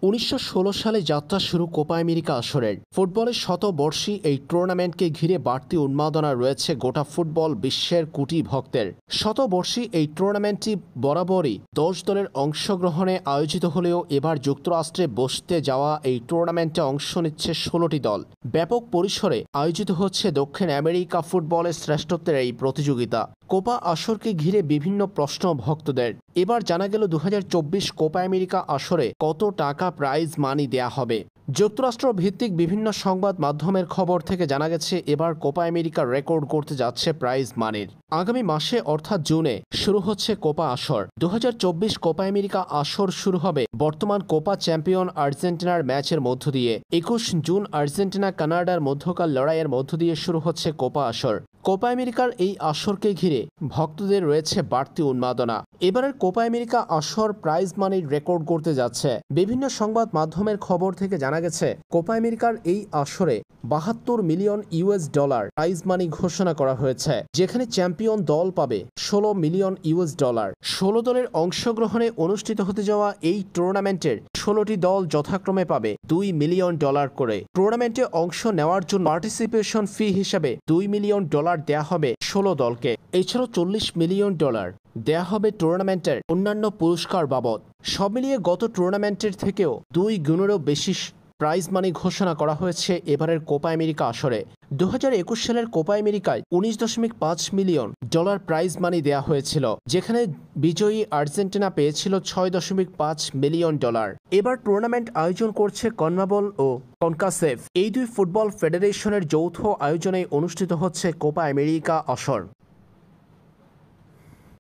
১৯১৬ সালে যাত্রা শুরু কোপা আমেরিকা আসরের। ফুটবলের শতবর্ষী এই টুর্নামেন্টকে ঘিরে বাড়তি উন্মাদনা রয়েছে গোটা ফুটবল বিশ্বের কোটি ভক্তের। শতবর্ষী এই টুর্নামেন্টটি বরাবরই ১০ দলের অংশগ্রহণে আয়োজিত হলেও এবার যুক্তরাষ্ট্রে বসতে যাওয়া এই টুর্নামেন্টে অংশ নিচ্ছে ১৬টি দল। ব্যাপক পরিসরে আয়োজিত হচ্ছে দক্ষিণ আমেরিকা ফুটবলের শ্রেষ্ঠত্বের এই প্রতিযোগিতা। কোপা আসরকে ঘিরে বিভিন্ন প্রশ্ন ভক্তদের। এবার জানা গেল ২০২৪ কোপা আমেরিকা আসরে কত টাকা প্রাইজ মানি দেয়া হবে। যুক্তরাষ্ট্র ভিত্তিক বিভিন্ন সংবাদ মাধ্যমের খবর থেকে জানা গেছে এবার কোপা আমেরিকা রেকর্ড করতে যাচ্ছে প্রাইজ মানির। আগামী মাসে অর্থাৎ জুনে শুরু হচ্ছে কোপা আসর। ২০২৪ কোপা আমেরিকা আসর শুরু হবে বর্তমান কোপা চ্যাম্পিয়ন আর্জেন্টিনার ম্যাচের মধ্য দিয়ে। ২১ জুন আর্জেন্টিনা কানাডার মধ্যকার লড়াইয়ের মধ্য দিয়ে শুরু হচ্ছে কোপা আসর। কোপা আমেরিকার এই আসরকে ঘিরে ভক্তদের রয়েছে বাড়তি উন্মাদনা। এবারের কোপা আমেরিকা আসর প্রাইজ মানির রেকর্ড করতে যাচ্ছে। বিভিন্ন সংবাদ মাধ্যমের খবর থেকে জানা গেছে কোপা আমেরিকার এই আসরে ৭২ million US dollar prize money ঘোষণা করা হয়েছে, যেখানে চ্যাম্পিয়ন দল পাবে ১৬ মিলিয়ন ইউএস ডলার। ১৬ দলের অংশগ্রহণে অনুষ্ঠিত হতে যাওয়া এই টুর্নামেন্টের ১৬টি দল যথাক্রমে পাবে ২ মিলিয়ন ডলার করে। টুর্নামেন্টে অংশ নেওয়ার জন্য পার্টিসিপেশন ফি হিসাবে ২ মিলিয়ন ডলার দেয়া হবে ১৬ দলকে। এছাড়াও ৪০ মিলিয়ন ডলার দেয়া হবে টুর্নামেন্টের অন্যান্য পুরস্কার বাবদ। সব মিলিয়ে গত টুর্নামেন্টের থেকেও ২ গুণেরও বেশি প্রাইজ মানি ঘোষণা করা হয়েছে এবারের কোপা আমেরিকা আসরে। ২০২১ সালের কোপা আমেরিকায় ১৯.৫ মিলিয়ন ডলার প্রাইজ মানি দেয়া হয়েছিল, যেখানে বিজয়ী আর্জেন্টিনা পেয়েছিল ৬.৫ মিলিয়ন ডলার। এবার টুর্নামেন্ট আয়োজন করছে কনমেবল ও কনকাসেফ। এই দুই ফুটবল ফেডারেশনের যৌথ আয়োজনে অনুষ্ঠিত হচ্ছে কোপা আমেরিকা আসর।